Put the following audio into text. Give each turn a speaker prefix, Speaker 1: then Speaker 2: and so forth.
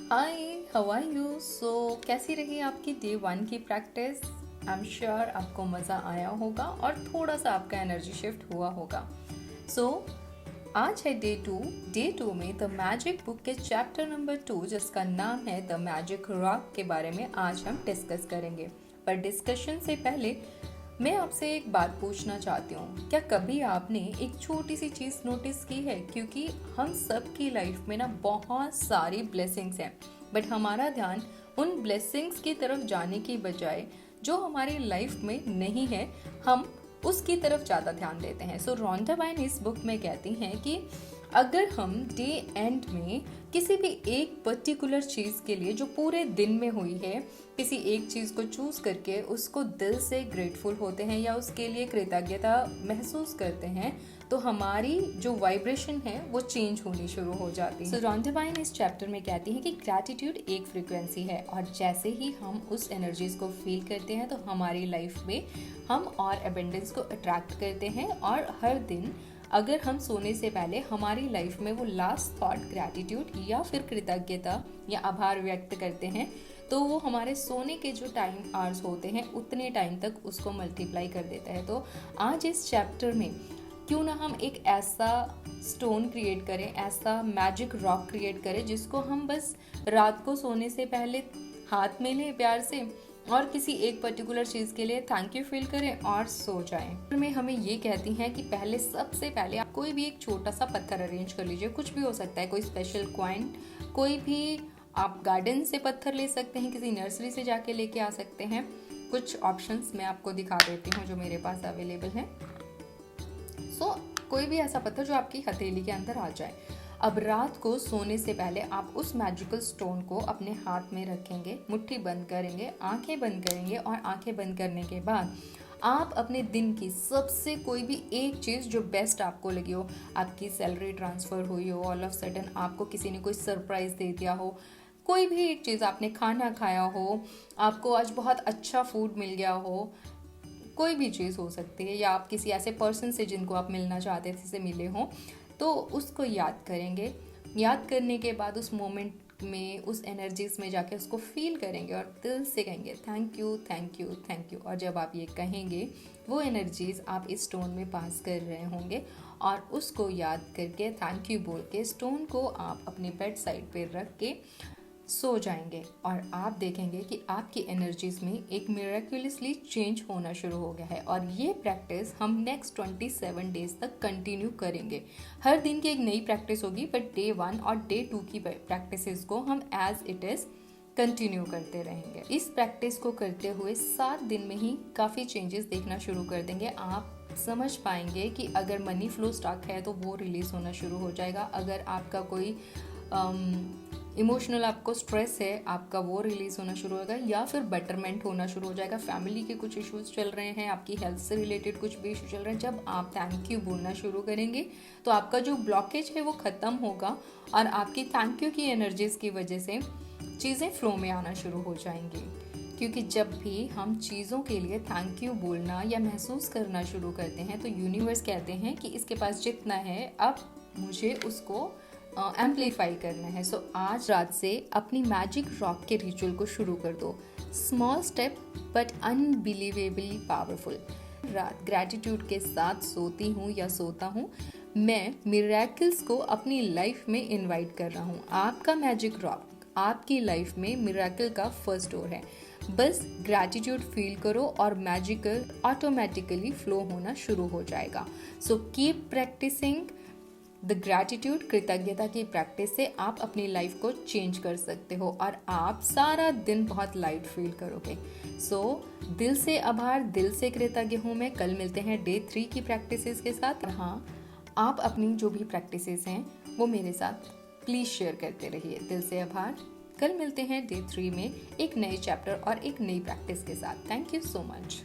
Speaker 1: Hi, how are you? कैसी रही आपकी डे 1 की प्रैक्टिस? आई एम श्योर आपको मज़ा आया होगा और थोड़ा सा आपका एनर्जी शिफ्ट हुआ होगा। सो आज है डे 2 में द मैजिक बुक के चैप्टर नंबर 2 जिसका नाम है द मैजिक रॉक के बारे में आज हम डिस्कस करेंगे। पर डिस्कशन से पहले मैं आपसे एक बात पूछना चाहती हूँ, क्या कभी आपने एक छोटी सी चीज़ नोटिस की है? क्योंकि हम सब की लाइफ में ना बहुत सारी ब्लेसिंग्स हैं, बट हमारा ध्यान उन ब्लेसिंग्स की तरफ जाने की बजाय जो हमारी लाइफ में नहीं है, हम उसकी तरफ ज़्यादा ध्यान देते हैं। सो रोंडा बाइन इस बुक में कहती हैं कि अगर हम डे एंड में किसी भी एक पर्टिकुलर चीज़ के लिए जो पूरे दिन में हुई है, किसी एक चीज़ को चूज़ करके उसको दिल से ग्रेटफुल होते हैं या उसके लिए कृतज्ञता महसूस करते हैं, तो हमारी जो वाइब्रेशन है वो चेंज होनी शुरू हो जाती है। सो रोंडा बाइन इस चैप्टर में कहती है कि ग्रैटिट्यूड एक फ्रीक्वेंसी है और जैसे ही हम उस एनर्जीज को फील करते हैं तो हमारी लाइफ में हम और एबेंडेंस को अट्रैक्ट करते हैं। और हर दिन अगर हम सोने से पहले हमारी लाइफ में वो लास्ट थॉट ग्रैटिट्यूड या फिर कृतज्ञता या आभार व्यक्त करते हैं, तो वो हमारे सोने के जो टाइम आवर्स होते हैं उतने टाइम तक उसको मल्टीप्लाई कर देता है। तो आज इस चैप्टर में क्यों ना हम एक ऐसा स्टोन क्रिएट करें, ऐसा मैजिक रॉक क्रिएट करें जिसको हम बस रात को सोने से पहले हाथ में लें प्यार से और किसी एक पर्टिकुलर चीज़ के लिए थैंक यू फील करें और सो जाएं। में हमें ये कहती हैं कि सबसे पहले आप कोई भी एक छोटा सा पत्थर अरेंज कर लीजिए। कुछ भी हो सकता है, कोई स्पेशल कॉइन, कोई भी आप गार्डन से पत्थर ले सकते हैं, किसी नर्सरी से जाके लेके आ सकते हैं। कुछ ऑप्शंस मैं आपको दिखा देती हूँ जो मेरे पास अवेलेबल हैं। कोई भी ऐसा पत्थर जो आपकी हथेली के अंदर आ जाए। अब रात को सोने से पहले आप उस मैजिकल स्टोन को अपने हाथ में रखेंगे, मुट्ठी बंद करेंगे, आंखें बंद करेंगे और आंखें बंद करने के बाद आप अपने दिन की सबसे कोई भी एक चीज़ जो बेस्ट आपको लगी हो, आपकी सैलरी ट्रांसफ़र हुई हो, ऑल ऑफ सडन आपको किसी ने कोई सरप्राइज़ दे दिया हो, कोई भी एक चीज़, आपने खाना खाया हो, आपको आज बहुत अच्छा फूड मिल गया हो, कोई भी चीज़ हो सकती है, या आप किसी ऐसे पर्सन से जिनको आप मिलना चाहते थे से मिले हों, तो उसको याद करेंगे। याद करने के बाद उस मोमेंट में, उस एनर्जीज में जाके उसको फील करेंगे और दिल से कहेंगे thank you thank you thank you. और जब आप ये कहेंगे, वो एनर्जीज आप इस स्टोन में पास कर रहे होंगे और उसको याद करके थैंक यू बोल के स्टोन को आप अपने बेड साइड पे रख के सो जाएंगे और आप देखेंगे कि आपकी एनर्जीज में एक मिरेक्युलसली चेंज होना शुरू हो गया है। और ये प्रैक्टिस हम नेक्स्ट 27 डेज तक कंटिन्यू करेंगे। हर दिन की एक नई प्रैक्टिस होगी, बट डे 1 और डे 2 की प्रैक्टिसेस को हम एज इट इज़ कंटिन्यू करते रहेंगे। इस प्रैक्टिस को करते हुए 7 दिन में ही काफ़ी चेंजेस देखना शुरू कर देंगे। आप समझ पाएंगे कि अगर मनी फ्लो स्टक है तो वो रिलीज होना शुरू हो जाएगा। अगर आपका कोई इमोशनल आपको स्ट्रेस है, आपका वो रिलीज होना शुरू होगा या फिर बेटरमेंट होना शुरू हो जाएगा। फैमिली के कुछ इश्यूज चल रहे हैं, आपकी हेल्थ से रिलेटेड कुछ भी इशू चल रहे हैं, जब आप थैंक यू बोलना शुरू करेंगे तो आपका जो ब्लॉकेज है वो ख़त्म होगा और आपकी थैंक यू की एनर्जीज की वजह से चीज़ें फ्लो में आना शुरू हो जाएंगी। क्योंकि जब भी हम चीज़ों के लिए थैंक यू बोलना या महसूस करना शुरू करते हैं तो यूनिवर्स कहते हैं कि इसके पास जितना है अब मुझे उसको एम्पलीफाई करना है। सो आज रात से अपनी मैजिक रॉक के रिचुअल को शुरू कर दो। Small step but unbelievably powerful. रात ग्रैटिट्यूड के साथ सोती हूँ या सोता हूँ, मैं मिरेकल्स को अपनी लाइफ में इनवाइट कर रहा हूँ। आपका मैजिक रॉक आपकी लाइफ में मिरेकल का फर्स्ट डोर है। बस ग्रैटिट्यूड फील करो और मैजिकल ऑटोमेटिकली फ्लो होना शुरू हो जाएगा। So keep practicing the gratitude. कृतज्ञता की प्रैक्टिस से आप अपनी लाइफ को चेंज कर सकते हो और आप सारा दिन बहुत लाइट फील करोगे। सो दिल से आभार, दिल से कृतज्ञ हूँ मैं। कल मिलते हैं डे 3 की प्रैक्टिसेस के साथ। हाँ, आप अपनी जो भी प्रैक्टिसेस हैं वो मेरे साथ प्लीज़ शेयर करते रहिए। दिल से आभार। कल मिलते हैं डे 3 में एक नए चैप्टर और एक नई प्रैक्टिस के साथ। Thank you so much.